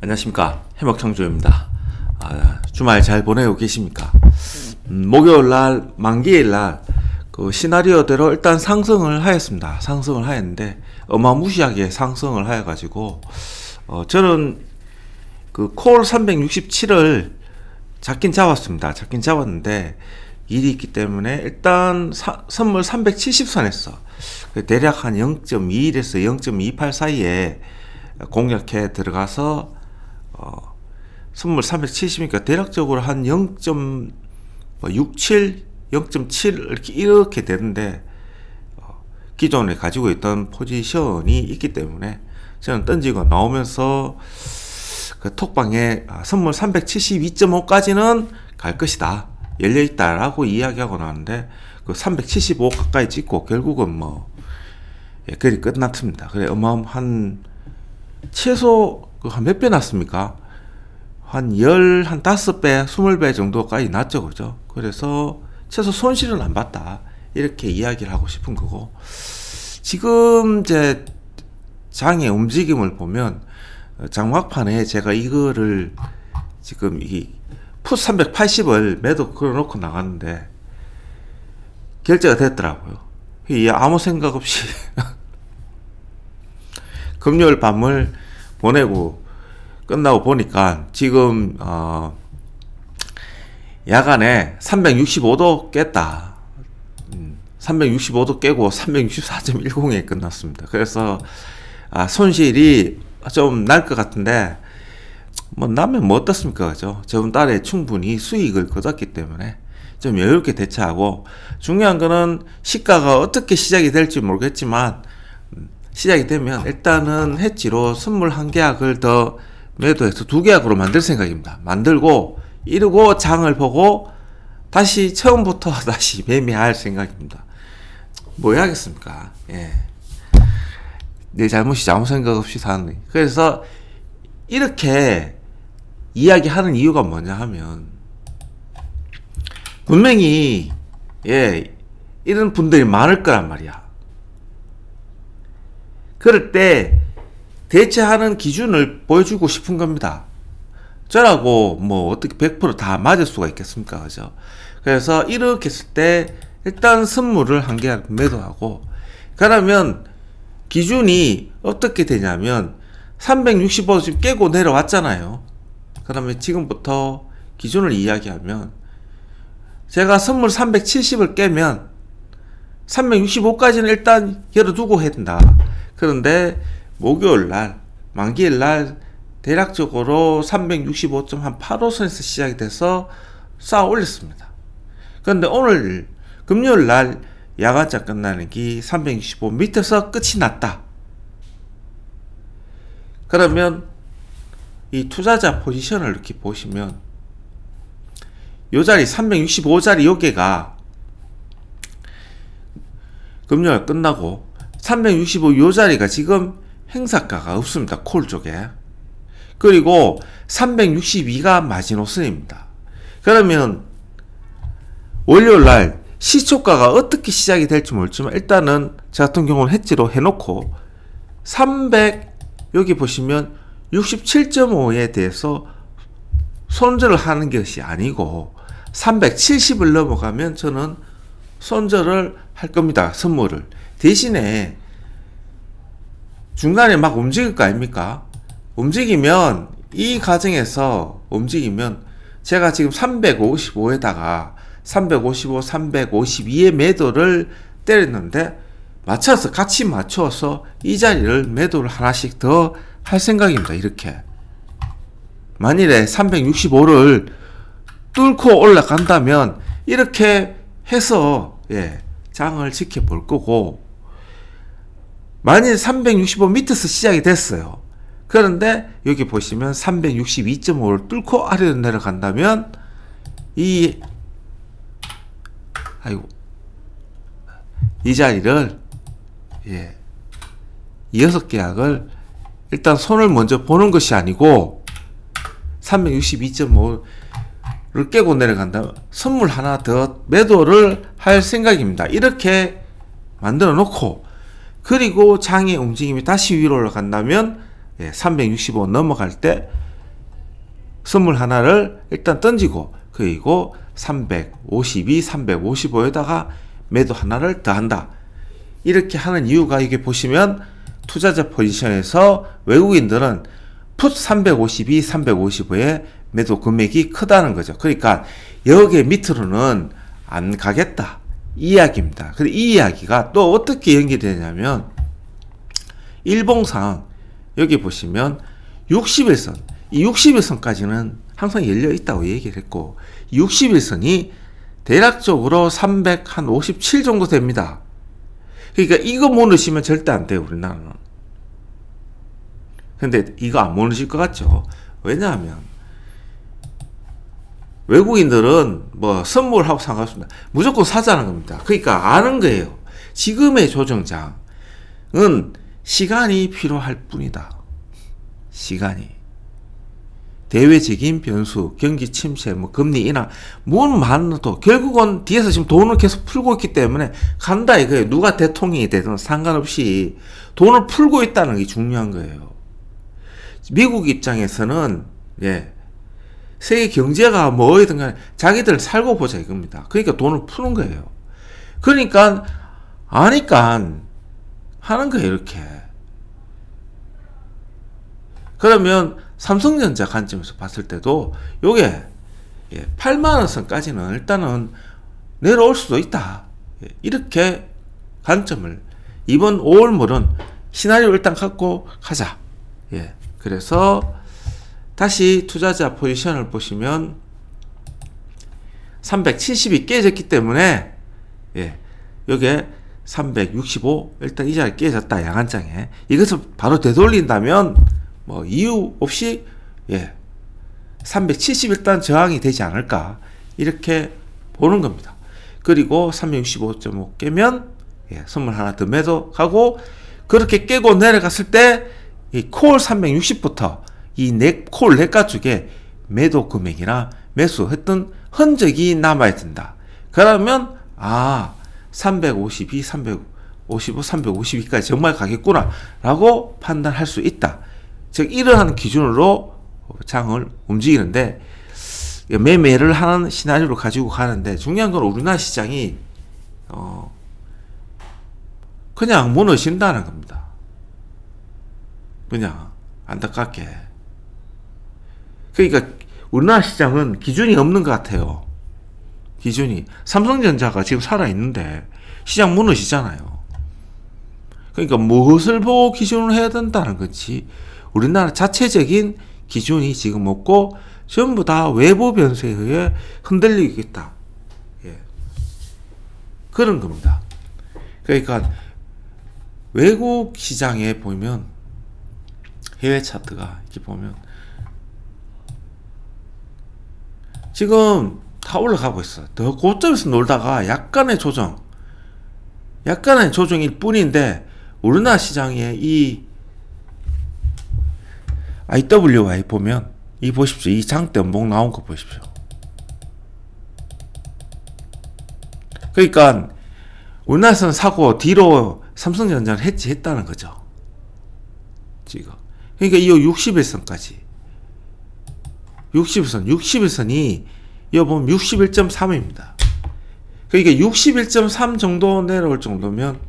안녕하십니까, 해먹창조입니다. 주말 잘 보내고 계십니까? 목요일날 만기일날 그 시나리오대로 일단 상승을 하였습니다. 상승을 하였는데 어마무시하게 상승을 하여가지고 저는 그 콜 367을 잡긴 잡았습니다. 잡긴 잡았는데 일이 있기 때문에 일단 선물 370선에서 대략 한 0.21에서 0.28 사이에 공략해 들어가서 선물 370이니까 대략적으로 한 0.67, 0.7 이렇게 되는데 기존에 가지고 있던 포지션이 있기 때문에 저는 던지고 나오면서 그 톡방에 선물 372.5까지는 갈 것이다, 열려있다 라고 이야기하고 나왔는데 그 375 가까이 찍고 결국은 뭐 글이 끝났습니다. 그래 어마어마한 최소 한 몇 배 났습니까? 한 15배, 20배 정도까지 났죠. 그죠? 그래서 최소 손실은 안 봤다, 이렇게 이야기를 하고 싶은 거고, 지금 이제 장의 움직임을 보면 장막판에 제가 이거를 지금 이 풋 380을 매도 걸어놓고 나갔는데 결제가 됐더라고요. 아무 생각 없이 금요일 밤을 보내고 끝나고 보니까 지금 야간에 365도 깼다. 365도 깨고 364.10에 끝났습니다. 그래서 손실이 좀 날 것 같은데 뭐 나면 뭐 어떻습니까? 그죠? 저번 달에 충분히 수익을 거뒀기 때문에 좀 여유롭게 대처하고, 중요한 거는 시가가 어떻게 시작이 될지 모르겠지만 시작이 되면 일단은 해지로 선물 한 계약을 더 매도해서 2계약으로 만들 생각입니다. 만들고 이러고 장을 보고 다시 처음부터 다시 매매할 생각입니다. 뭐 해야겠습니까? 예. 내 잘못이지, 아무 생각 없이 사는. 그래서 이렇게 이야기하는 이유가 뭐냐 하면, 분명히 이런 분들이 많을 거란 말이야. 그럴 때 대처하는 기준을 보여주고 싶은 겁니다. 저라고 뭐 어떻게 100% 다 맞을 수가 있겠습니까? 그죠? 그래서 이렇게 했을 때 일단 선물을 한 개 매도하고, 그러면 기준이 어떻게 되냐면 365 지금 깨고 내려왔잖아요. 그러면 지금부터 기준을 이야기하면, 제가 선물 370을 깨면 365까지는 일단 열어두고 해야 된다. 그런데 목요일날 만기일날 대략적으로 365.85선에서 시작이 돼서 쌓아 올렸습니다. 그런데 오늘 금요일날 야간자 끝나는 기 365 밑에서 끝이 났다. 그러면 이 투자자 포지션을 이렇게 보시면 요 자리 365자리 요게가 금요일 끝나고 365 요 자리가 지금 행사가가 없습니다. 콜 쪽에. 그리고 362가 마지노선입니다. 그러면 월요일날 시초가가 어떻게 시작이 될지 모르지만 일단은 저 같은 경우는 해지로 해놓고 300 여기 보시면 67.5에 대해서 손절을 하는 것이 아니고 370을 넘어가면 저는 손절을 할 겁니다. 선물을. 대신에 중간에 막 움직일 거 아닙니까? 움직이면, 이 과정에서 움직이면 제가 지금 355에다가 355, 352의 매도를 때렸는데 맞춰서, 같이 맞춰서 이 자리를 매도를 하나씩 더 할 생각입니다. 이렇게 만일에 365를 뚫고 올라간다면 이렇게 해서 장을 지켜볼 거고, 만일 365 밑에서 시작이 됐어요. 그런데 여기 보시면 362.5를 뚫고 아래로 내려간다면 이 자리를 6계약을 일단 손을 먼저 보는 것이 아니고 362.5를 깨고 내려간다면 선물 하나 더 매도를 할 생각입니다. 이렇게 만들어 놓고, 그리고 장의 움직임이 다시 위로 올라간다면 365 넘어갈 때 선물 하나를 일단 던지고 그리고 352, 355에다가 매도 하나를 더한다. 이렇게 하는 이유가 이게 보시면 투자자 포지션에서 외국인들은 풋 352, 355의 매도 금액이 크다는 거죠. 그러니까 여기 밑으로는 안 가겠다. 이 이야기입니다. 근데 이 이야기가 또 어떻게 연결되냐면 일봉상 여기 보시면 61선, 이 61선까지는 항상 열려 있다고 얘기를 했고 61선이 대략적으로 357 정도 됩니다. 그러니까 이거 못 넣으시면 절대 안 돼요, 우리나라는. 근데 이거 안 못 넣으실 것 같죠? 왜냐하면 외국인들은 뭐 선물하고 상관없습니다. 무조건 사자는 겁니다. 그러니까 아는 거예요. 지금의 조정장은 시간이 필요할 뿐이다. 시간이. 대외적인 변수, 경기 침체, 뭐 금리 인하, 뭔 많아도 결국은 뒤에서 지금 돈을 계속 풀고 있기 때문에 간다 이거예요. 누가 대통령이 되든 상관없이 돈을 풀고 있다는 게 중요한 거예요. 미국 입장에서는 세계 경제가 뭐이든 간에 자기들 살고 보자 이겁니다. 그러니까 돈을 푸는 거예요. 그러니까 아니까 하는 거예요, 이렇게. 그러면 삼성전자 관점에서 봤을 때도 요게 8만원 선까지는 일단은 내려올 수도 있다. 이렇게 관점을 이번 5월물은 시나리오 일단 갖고 가자. 그래서 다시 투자자 포지션을 보시면 370이 깨졌기 때문에 요게 365 일단 이 자리에 깨졌다. 양한장에 이것을 바로 되돌린다면 뭐 이유 없이 370 일단 저항이 되지 않을까 이렇게 보는 겁니다. 그리고 365.5 깨면 선물 하나 더 매도하고 그렇게 깨고 내려갔을 때 이 콜 360부터 이 콜 내가 쪽에 매도 금액이나 매수했던 흔적이 남아야 된다. 그러면 352, 355, 352까지 정말 가겠구나 라고 판단할 수 있다. 즉 이러한 기준으로 장을 움직이는데 매매를 하는 시나리오를 가지고 가는데 중요한 건 우리나라 시장이 그냥 무너진다는 겁니다. 그냥 안타깝게. 그러니까 우리나라 시장은 기준이 없는 것 같아요. 기준이. 삼성전자가 지금 살아있는데 시장 무너지잖아요. 그러니까 무엇을 보고 기준을 해야 된다는 거지. 우리나라 자체적인 기준이 지금 없고 전부 다 외부 변수에 의해 흔들리고 있다. 그런 겁니다. 그러니까 외국 시장에 보면 해외 차트가 이렇게 보면 지금 다 올라가고 있어요. 더 고점에서 놀다가 약간의 조정일 뿐인데 우리나라 시장의 이 IWI 보면 이 보십시오. 이 장대 연봉 나온 거 보십시오. 그러니까 우리나라에서는 사고 뒤로 삼성전자를 해지했다는 거죠. 지금. 그러니까 이 61선까지 61선이 이거 보면 61.3입니다. 그러니까 61.3 정도 내려올 정도면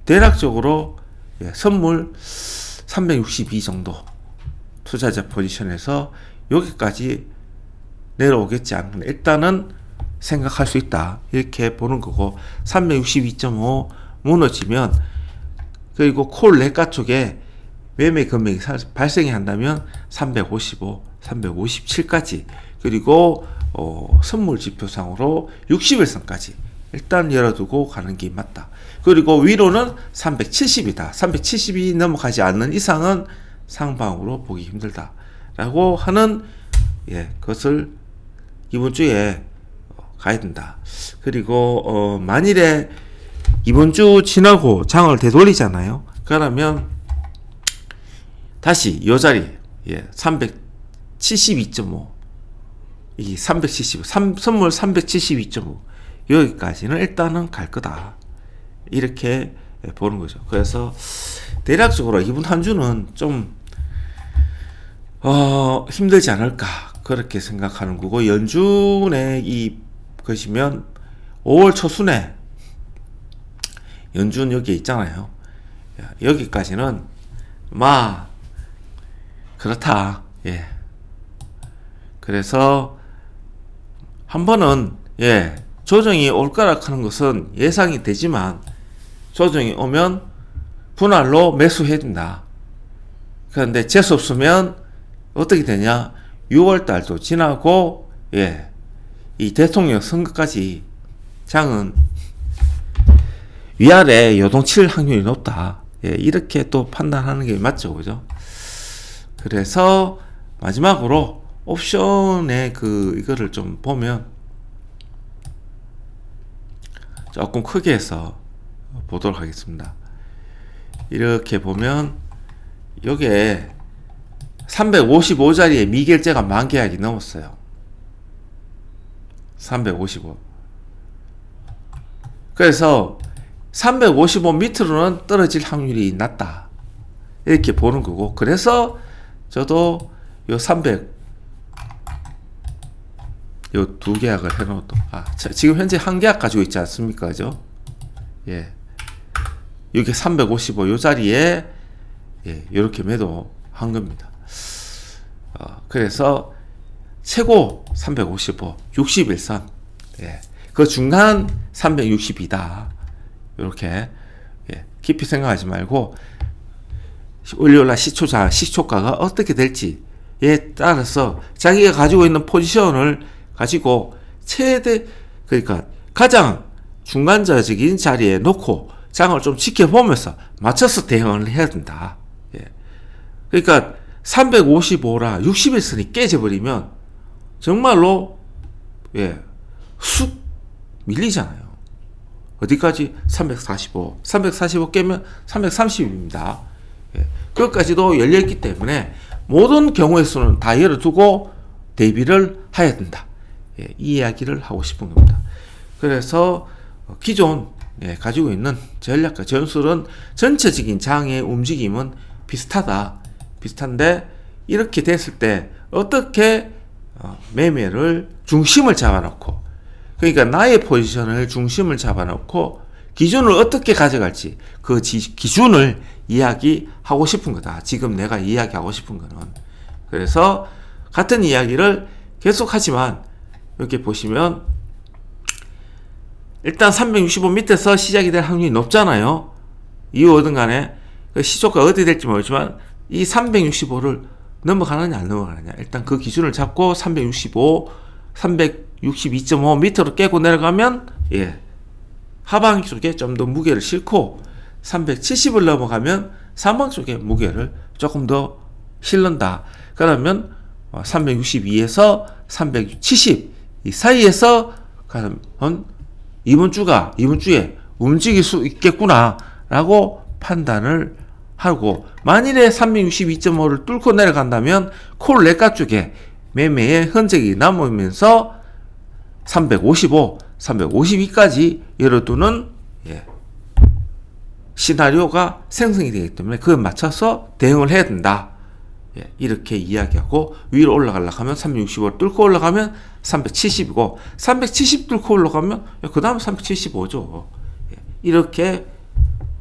대략적으로 선물 362 정도 투자자 포지션에서 여기까지 내려오겠지 않나 일단은 생각할 수 있다 이렇게 보는 거고 362.5 무너지면 그리고 콜 내가 쪽에 매매 금액이 발생이 한다면 355, 357까지 그리고 선물 지표상으로 61선까지 일단 열어두고 가는 게 맞다. 그리고 위로는 370이다. 370이 넘어가지 않는 이상은 상방으로 보기 힘들다. 라고 하는 그것을 이번 주에 가야 된다. 그리고 만일에 이번 주 지나고 장을 되돌리잖아요. 그러면 다시 이 자리 372.5 이 370 선물 372.5 여기까지는 일단은 갈 거다. 이렇게 보는 거죠. 그래서 대략적으로 이번 한 주는 좀 힘들지 않을까 그렇게 생각하는 거고, 연준의 이 것이면 5월 초순에 연준 여기 있잖아요. 여기까지는 그렇다. 예. 그래서 한 번은 조정이 올 거라 하는 것은 예상이 되지만, 조정이 오면 분할로 매수해야 된다. 그런데 재수 없으면 어떻게 되냐? 6월 달도 지나고 이 대통령 선거까지 장은 위아래 요동칠 확률이 높다. 이렇게 또 판단하는 게 맞죠, 그죠? 그래서 마지막으로 옵션의 이거를 좀 보면, 조금 크게 해서 보도록 하겠습니다. 이렇게 보면 요게 355자리에 미결제가 만계약이 넘었어요. 355. 그래서 355 밑으로는 떨어질 확률이 낮다. 이렇게 보는 거고, 그래서 저도 요 300, 요 두 계약을 해놓도, 지금 현재 한 계약 가지고 있지 않습니까? 그죠? 여기 355 요 자리에 요렇게 매도한 겁니다. 그래서 최고 355, 61선, 그 중간 362다. 요렇게 깊이 생각하지 말고, 월요일날 시초가가 어떻게 될지에 따라서 자기가 가지고 있는 포지션을 가지고 최대, 그러니까 가장 중간적인 자리에 놓고 장을 좀 지켜보면서 맞춰서 대응을 해야 된다. 그러니까 355라 61선이 깨져버리면 정말로 쑥 밀리잖아요. 어디까지? 345. 345 깨면 330입니다. 그것까지도 열려있기 때문에 모든 경우의 수는 다 열어두고 대비를 해야 된다. 이 이야기를 하고 싶은 겁니다. 그래서 기존 가지고 있는 전략과 전술은 전체적인 장의 움직임은 비슷한데, 이렇게 됐을 때 어떻게 매매를 중심을 잡아놓고, 그러니까 나의 포지션을 중심을 잡아놓고 기준을 어떻게 가져갈지, 그 기준을 이야기하고 싶은 거다. 지금 내가 이야기하고 싶은 거는. 그래서 같은 이야기를 계속하지만, 이렇게 보시면 일단 365 밑에서 시작이 될 확률이 높잖아요. 이유든 간에 시초가 어디 될지 모르지만 이 365를 넘어가느냐 안 넘어가느냐, 일단 그 기준을 잡고 365, 362.5 밑으로 깨고 내려가면 하방 쪽에 좀 더 무게를 싣고, 370을 넘어가면 상방 쪽에 무게를 조금 더 실른다. 그러면 362에서 370 이 사이에서 가면 이번 주에 움직일 수 있겠구나 라고 판단을 하고, 만일에 362.5를 뚫고 내려간다면 콜레가 쪽에 매매의 흔적이 남으면서 355, 352까지 열어두는 시나리오가 생성이 되기 때문에 그에 맞춰서 대응을 해야 된다. 이렇게 이야기하고, 위로 올라가려고 하면 365를 뚫고 올라가면 370이고, 370 뚫고 올라가면 그 다음 375죠. 이렇게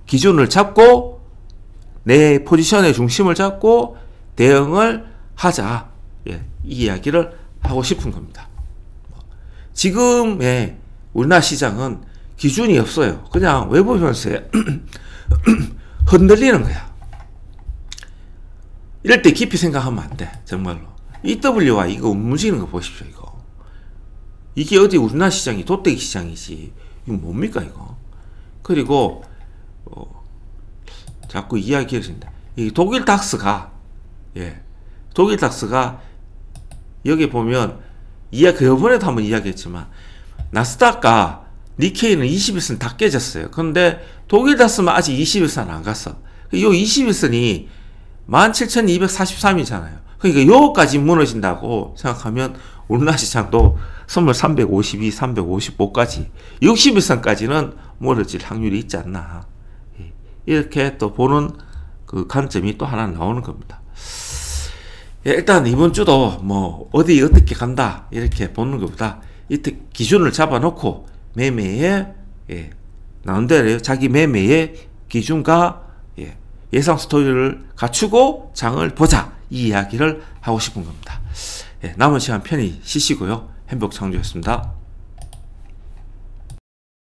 기준을 잡고 내 포지션의 중심을 잡고 대응을 하자. 이 이야기를 하고 싶은 겁니다. 지금의 우리나라 시장은 기준이 없어요. 그냥 외부 변수에 흔들리는 거야. 이럴 때 깊이 생각하면 안 돼. 정말로. EW와 이거 움직이는 거 보십시오. 이게 어디 우리나라 시장이 도떼기 시장이지. 이거 뭡니까 이거. 그리고 자꾸 이야기를 합니다. 이 독일 닥스가 여기 보면 저번에도 한번 이야기했지만 나스닥과 니케이는 21선 다 깨졌어요. 그런데 독일 닥스만 아직 21선 안 갔어. 이 21선이 17,243이잖아요. 그러니까 요거까지 무너진다고 생각하면 우리나라 시장도 선물 352, 355까지 61선까지는 무너질 확률이 있지 않나. 이렇게 또 보는 그 관점이 또 하나 나오는 겁니다. 예, 일단 이번 주도 뭐 어디 어떻게 간다 이렇게 보는 것보다 이때 기준을 잡아놓고 매매에 예, 나온 대로 자기 매매의 기준과 예상 스토리를 갖추고 장을 보자, 이 이야기를 하고 싶은 겁니다. 예, 남은 시간 편히 쉬시고요. 행복창조였습니다.